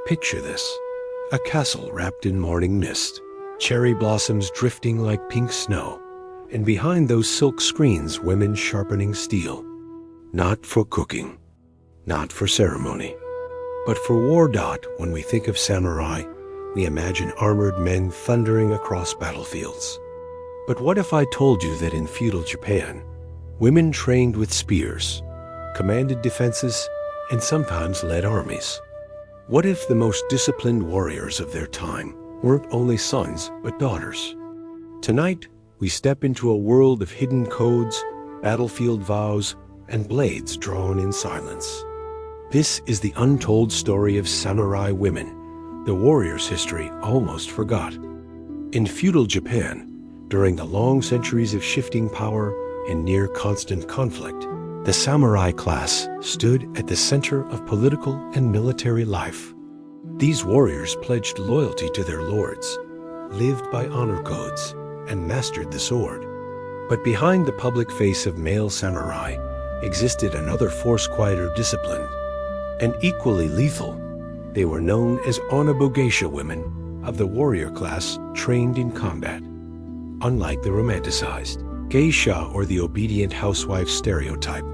Picture this: a castle wrapped in morning mist, cherry blossoms drifting like pink snow, and behind those silk screens, women sharpening steel. Not for cooking, not for ceremony, but for war. When we think of samurai, we imagine armored men thundering across battlefields. But what if I told you that in feudal Japan, women trained with spears, commanded defenses, and sometimes led armies? What if the most disciplined warriors of their time weren't only sons, but daughters? Tonight, we step into a world of hidden codes, battlefield vows, and blades drawn in silence. This is the untold story of samurai women, the warrior's history almost forgot. In feudal Japan, during the long centuries of shifting power and near constant conflict, the samurai class stood at the center of political and military life. These warriors pledged loyalty to their lords, lived by honor codes, and mastered the sword. But behind the public face of male samurai existed another force quieter discipline, and equally lethal. They were known as onna-bugeisha women of the warrior class trained in combat. Unlike the romanticized geisha or the obedient housewife stereotype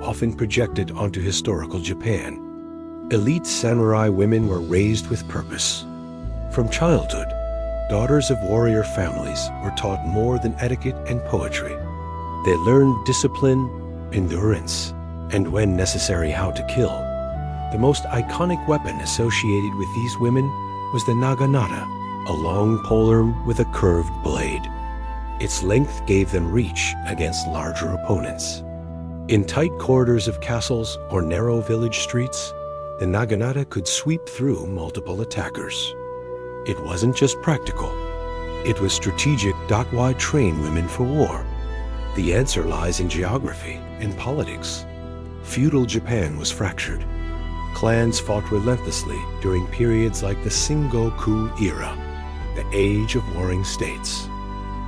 often projected onto historical Japan, elite samurai women were raised with purpose. From childhood, daughters of warrior families were taught more than etiquette and poetry. They learned discipline, endurance, and when necessary, how to kill. The most iconic weapon associated with these women was the naginata, a long polearm with a curved blade. Its length gave them reach against larger opponents. In tight corridors of castles or narrow village streets, the naginata could sweep through multiple attackers. It wasn't just practical. It was strategic. Why train women for war? The answer lies in geography and politics. Feudal Japan was fractured. Clans fought relentlessly during periods like the Sengoku era, the age of warring states.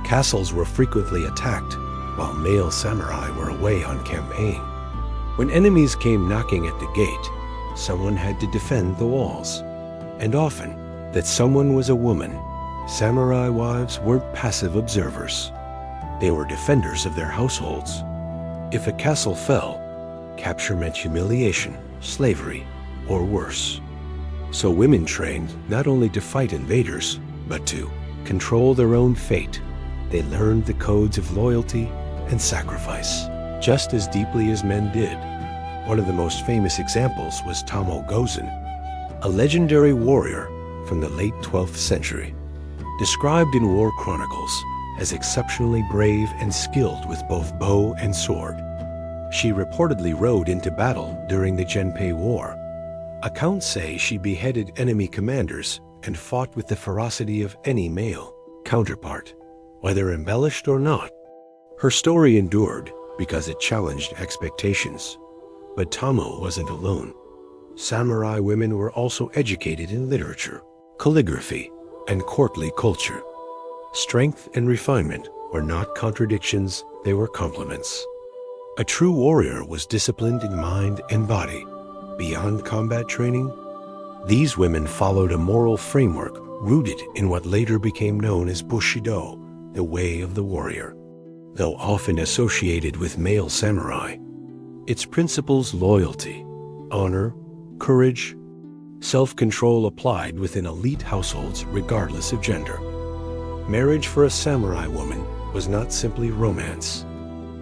Castles were frequently attacked, while male samurai were away on campaign. When enemies came knocking at the gate, someone had to defend the walls. And often, that someone was a woman. Samurai wives weren't passive observers. They were defenders of their households. If a castle fell, capture meant humiliation, slavery, or worse. So women trained not only to fight invaders, but to control their own fate. They learned the codes of loyalty and sacrifice, just as deeply as men did. One of the most famous examples was Tomoe Gozen, a legendary warrior from the late 12th century, described in war chronicles as exceptionally brave and skilled with both bow and sword. She reportedly rode into battle during the Genpei War. Accounts say she beheaded enemy commanders and fought with the ferocity of any male counterpart, whether embellished or not. Her story endured because it challenged expectations. But Tomoe wasn't alone. Samurai women were also educated in literature, calligraphy, and courtly culture. Strength and refinement were not contradictions, they were complements. A true warrior was disciplined in mind and body. Beyond combat training, these women followed a moral framework rooted in what later became known as Bushido, the way of the warrior. Though often associated with male samurai, its principles: loyalty, honor, courage, self-control applied within elite households regardless of gender. Marriage for a samurai woman was not simply romance.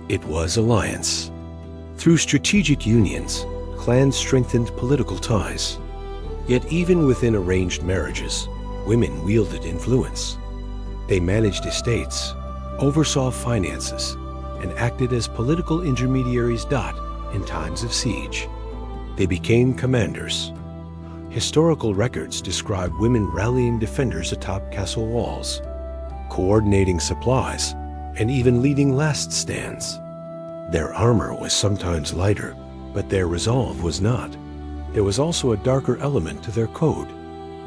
It was alliance. Through strategic unions, clans strengthened political ties. Yet even within arranged marriages, women wielded influence. They managed estates, oversaw finances, and acted as political intermediaries. In times of siege, they became commanders. Historical records describe women rallying defenders atop castle walls, coordinating supplies, and even leading last stands. Their armor was sometimes lighter, but their resolve was not. There was also a darker element to their code.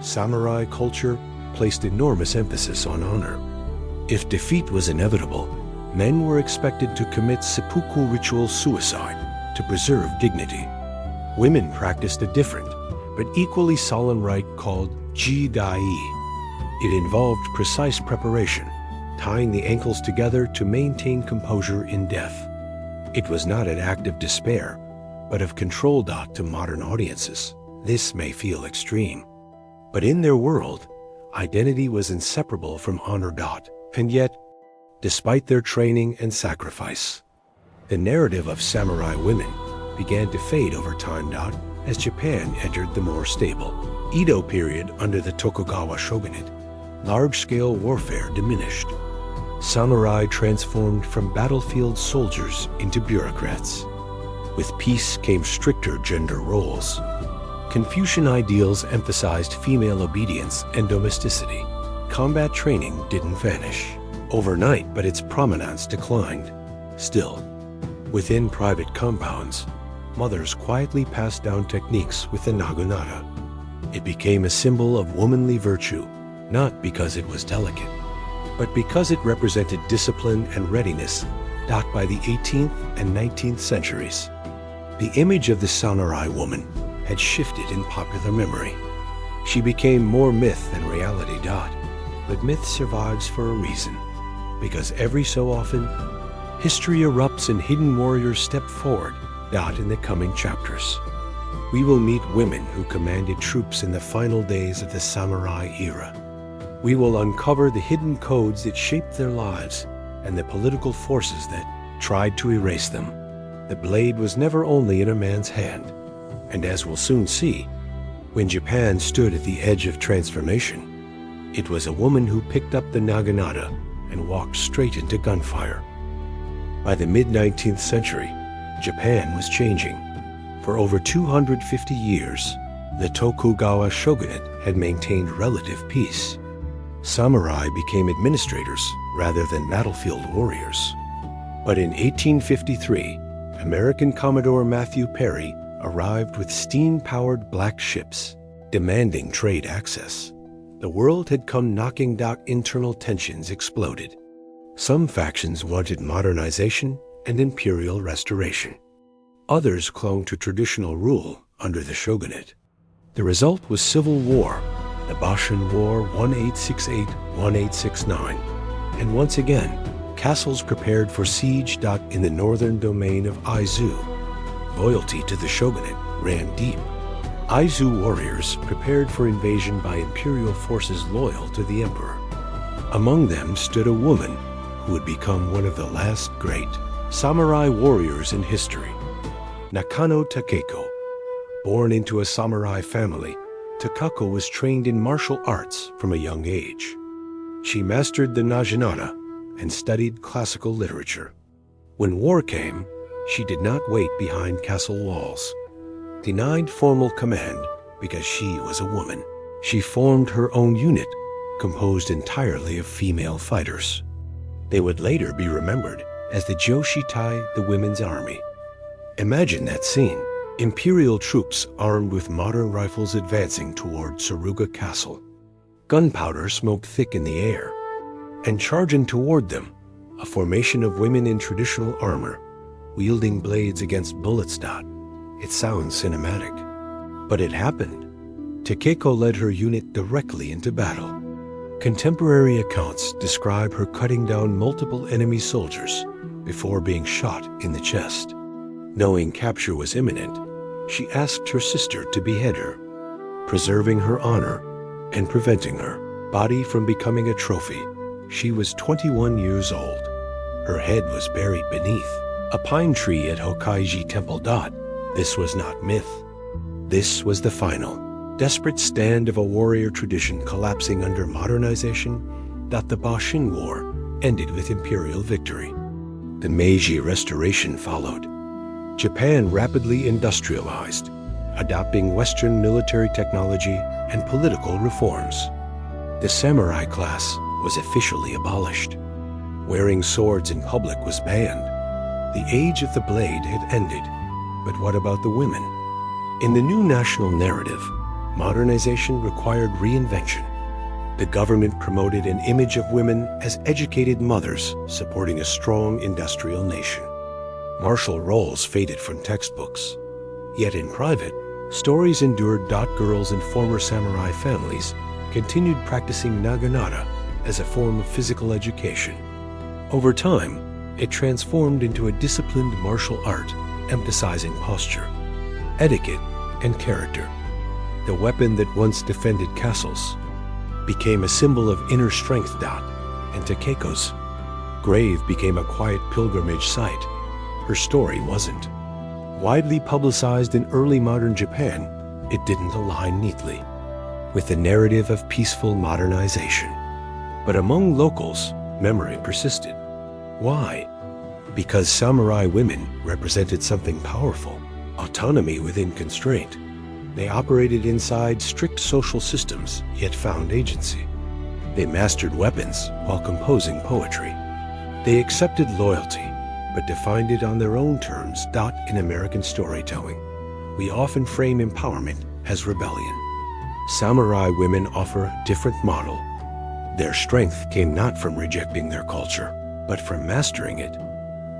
Samurai culture placed enormous emphasis on honor. If defeat was inevitable, men were expected to commit seppuku ritual suicide to preserve dignity. Women practiced a different, but equally solemn rite called Ji-dai. It involved precise preparation, tying the ankles together to maintain composure in death. It was not an act of despair, but of control. To modern audiences, this may feel extreme. But in their world, identity was inseparable from honor. And yet, despite their training and sacrifice, the narrative of samurai women began to fade over time. As Japan entered the more stable Edo period under the Tokugawa shogunate, large-scale warfare diminished. Samurai transformed from battlefield soldiers into bureaucrats. With peace came stricter gender roles. Confucian ideals emphasized female obedience and domesticity. Combat training didn't vanish overnight, but its prominence declined. Still, within private compounds, mothers quietly passed down techniques with the naginata. It became a symbol of womanly virtue, not because it was delicate, but because it represented discipline and readiness. By the 18th and 19th centuries, the image of the samurai woman had shifted in popular memory. She became more myth than reality. But myth survives for a reason, because every so often, history erupts and hidden warriors step forward. In the coming chapters, we will meet women who commanded troops in the final days of the samurai era. We will uncover the hidden codes that shaped their lives and the political forces that tried to erase them. The blade was never only in a man's hand, and as we'll soon see, when Japan stood at the edge of transformation, it was a woman who picked up the naginata and walked straight into gunfire. By the mid-19th century, Japan was changing. For over 250 years, the Tokugawa shogunate had maintained relative peace. Samurai became administrators rather than battlefield warriors. But in 1853, American Commodore Matthew Perry arrived with steam-powered black ships, demanding trade access. The world had come knocking. Internal tensions exploded. Some factions wanted modernization and imperial restoration. Others clung to traditional rule under the shogunate. The result was civil war, the Boshin War 1868-1869, and once again, castles prepared for siege. In the northern domain of Aizu, loyalty to the shogunate ran deep. Aizu warriors prepared for invasion by imperial forces loyal to the emperor. Among them stood a woman who would become one of the last great samurai warriors in history, Nakano Takeko. Born into a samurai family, Takeko was trained in martial arts from a young age. She mastered the naginata and studied classical literature. When war came, she did not wait behind castle walls. Denied formal command because she was a woman, she formed her own unit, composed entirely of female fighters. They would later be remembered as the Joshitai, the women's army. Imagine that scene. Imperial troops armed with modern rifles advancing toward Tsuruga Castle. Gunpowder smoked thick in the air. And charging toward them, a formation of women in traditional armor, wielding blades against bullets. It sounds cinematic. But it happened. Takeko led her unit directly into battle. Contemporary accounts describe her cutting down multiple enemy soldiers before being shot in the chest. Knowing capture was imminent, she asked her sister to behead her, preserving her honor and preventing her body from becoming a trophy. She was 21 years old. Her head was buried beneath a pine tree at Hokaiji Temple. This was not myth. This was the final, desperate stand of a warrior tradition collapsing under modernization. The Boshin War ended with imperial victory. The Meiji Restoration followed. Japan rapidly industrialized, adopting Western military technology and political reforms. The samurai class was officially abolished. Wearing swords in public was banned. The age of the blade had ended. But what about the women? In the new national narrative, modernization required reinvention. The government promoted an image of women as educated mothers supporting a strong industrial nation. Martial roles faded from textbooks. Yet in private, Stories endured. Girls in former samurai families continued practicing naginata as a form of physical education. Over time, it transformed into a disciplined martial art, emphasizing posture, etiquette, and character. The weapon that once defended castles became a symbol of inner strength. And Takeko's grave became a quiet pilgrimage site. Her story wasn't widely publicized in early modern Japan. It didn't align neatly with the narrative of peaceful modernization. But among locals, memory persisted. Why? Because samurai women represented something powerful, autonomy within constraint. They operated inside strict social systems, yet found agency. They mastered weapons while composing poetry. They accepted loyalty, but defined it on their own terms. In American storytelling, we often frame empowerment as rebellion. Samurai women offer a different model. Their strength came not from rejecting their culture, but from mastering it.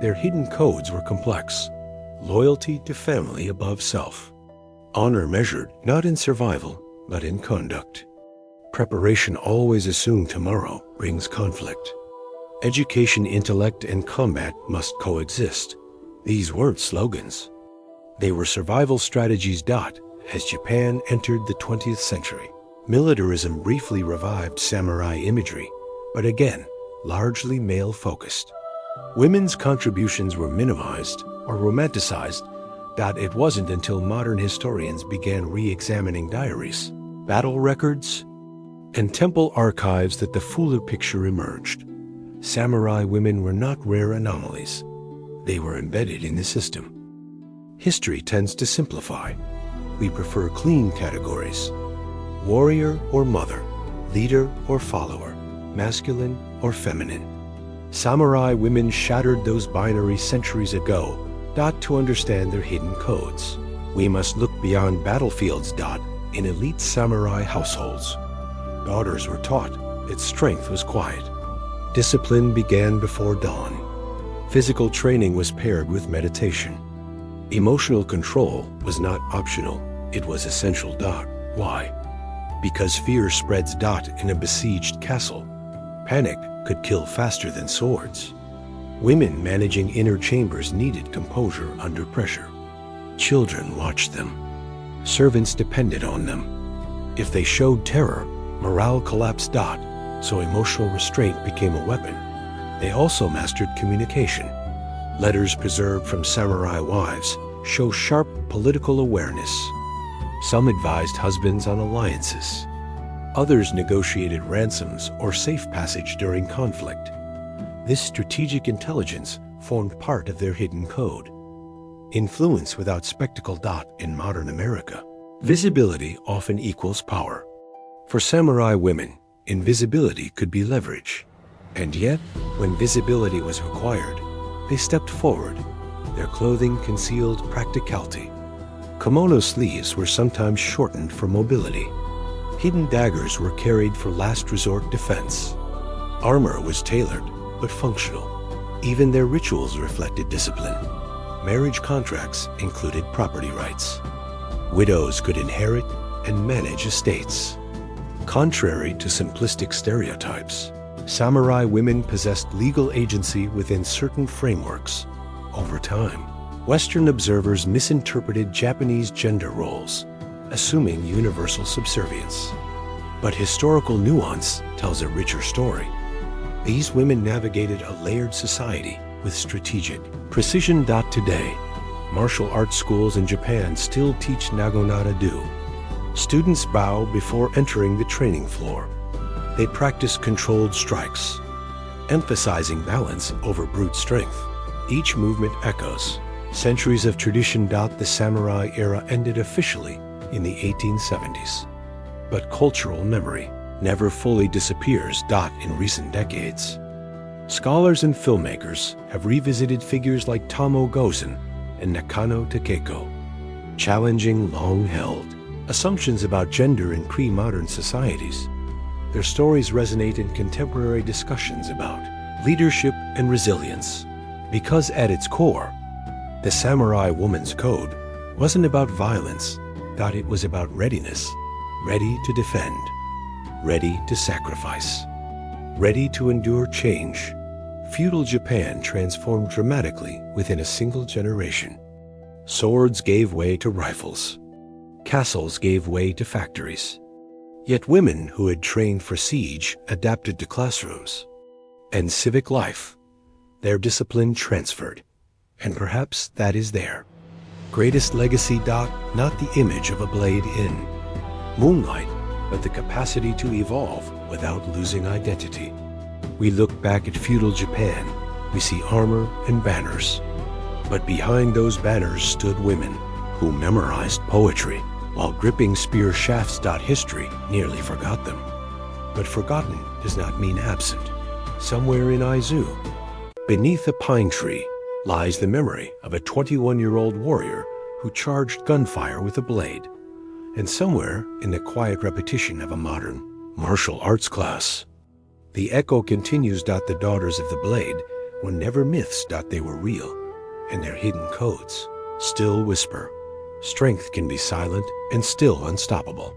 Their hidden codes were complex. Loyalty to family above self. Honor measured not in survival, but in conduct. Preparation always assumed tomorrow brings conflict. Education, intellect, and combat must coexist. These weren't slogans. They were survival strategies. As Japan entered the 20th century, militarism briefly revived samurai imagery, but again, largely male-focused. Women's contributions were minimized or romanticized. It wasn't until modern historians began re-examining diaries, battle records, and temple archives that the fuller picture emerged. Samurai women were not rare anomalies. They were embedded in the system. History tends to simplify. We prefer clean categories: warrior or mother, leader or follower, masculine or feminine. Samurai women shattered those binaries centuries ago. To understand their hidden codes, we must look beyond battlefields. In elite samurai households, daughters were taught that strength was quiet. Discipline began before dawn. Physical training was paired with meditation. Emotional control was not optional, it was essential. Why? Because fear spreads. In a besieged castle, panic could kill faster than swords. Women managing inner chambers needed composure under pressure. Children watched them. Servants depended on them. If they showed terror, morale collapsed. So emotional restraint became a weapon. They also mastered communication. Letters preserved from samurai wives show sharp political awareness. Some advised husbands on alliances. Others negotiated ransoms or safe passage during conflict. This strategic intelligence formed part of their hidden code. Influence without spectacle. In modern America, visibility often equals power. For samurai women, invisibility could be leverage. And yet, when visibility was required, they stepped forward. Their clothing concealed practicality. Kimono sleeves were sometimes shortened for mobility. Hidden daggers were carried for last resort defense. Armor was tailored, but functional. Even their rituals reflected discipline. Marriage contracts included property rights. Widows could inherit and manage estates. Contrary to simplistic stereotypes, samurai women possessed legal agency within certain frameworks. Over time, Western observers misinterpreted Japanese gender roles, assuming universal subservience. But historical nuance tells a richer story. These women navigated a layered society with strategic precision. Today, martial arts schools in Japan still teach naginata. Students bow before entering the training floor. They practice controlled strikes, emphasizing balance over brute strength. Each movement echoes centuries of tradition. The samurai era ended officially in the 1870s. But cultural memory never fully disappears. In recent decades, scholars and filmmakers have revisited figures like Tomoe Gozen and Nakano Takeko, challenging long-held assumptions about gender in pre-modern societies. Their stories resonate in contemporary discussions about leadership and resilience, because at its core, the samurai woman's code wasn't about violence, It was about readiness, ready to defend, ready to sacrifice, ready to endure change. Feudal Japan transformed dramatically within a single generation. Swords gave way to rifles. Castles gave way to factories. Yet women who had trained for siege adapted to classrooms. And civic life, their discipline transferred. And perhaps that is their greatest legacy. Not the image of a blade in moonlight, but the capacity to evolve without losing identity. We look back at feudal Japan, we see armor and banners. But behind those banners stood women who memorized poetry while gripping spear shafts. History nearly forgot them. But forgotten does not mean absent. Somewhere in Aizu, beneath a pine tree, lies the memory of a 21-year-old warrior who charged gunfire with a blade. And somewhere in the quiet repetition of a modern martial arts class, the echo continues. The daughters of the blade were never myths. They were real, and their hidden codes still whisper. Strength can be silent and still unstoppable.